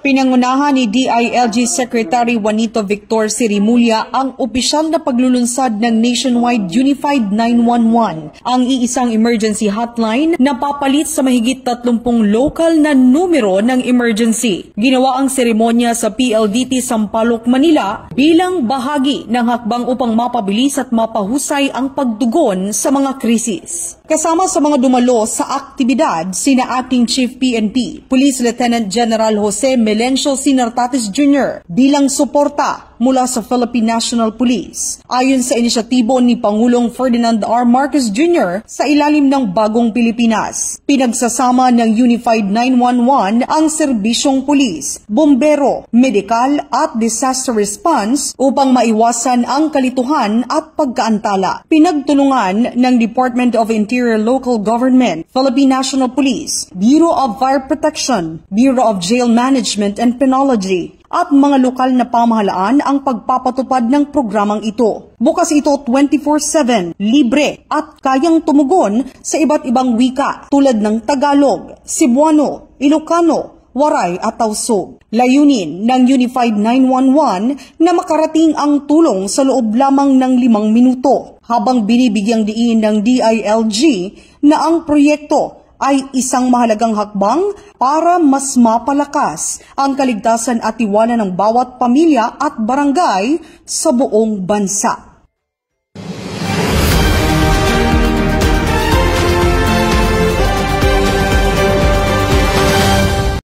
Pinangunahan ni DILG Secretary Juanito Victor Sirimulya ang opisyal na paglulunsad ng Nationwide Unified 911, ang iisang emergency hotline na papalit sa mahigit 30 local na numero ng emergency. Ginawa ang seremonya sa PLDT Sampaloc, Manila bilang bahagi ng hakbang upang mapabilis at mapahusay ang pagtugon sa mga krisis. Kasama sa mga dumalo sa aktibidad sina Acting Chief PNP, Police Lieutenant General Jose Melencio Sinartates Jr. bilang suporta mula sa Philippine National Police. Ayon sa inisyatibo ni Pangulong Ferdinand R. Marcos Jr. sa ilalim ng Bagong Pilipinas, pinagsasama ng Unified 911 ang serbisyong pulis, bombero, medikal at disaster response upang maiwasan ang kalituhan at pagkaantala. Pinagtulungan ng Department of Interior Local Government, Philippine National Police, Bureau of Fire Protection, Bureau of Jail Management and Penology, at mga lokal na pamahalaan ang pagpapatupad ng programang ito. Bukas ito 24/7, libre at kayang tumugon sa iba't ibang wika tulad ng Tagalog, Cebuano, Ilocano, Waray at Tausug. Layunin ng Unified 911 na makarating ang tulong sa loob lamang ng 5 minuto habang binibigyang diin ng DILG na ang proyekto ay isang mahalagang hakbang para mas mapalakas ang kaligtasan at tiwala ng bawat pamilya at barangay sa buong bansa.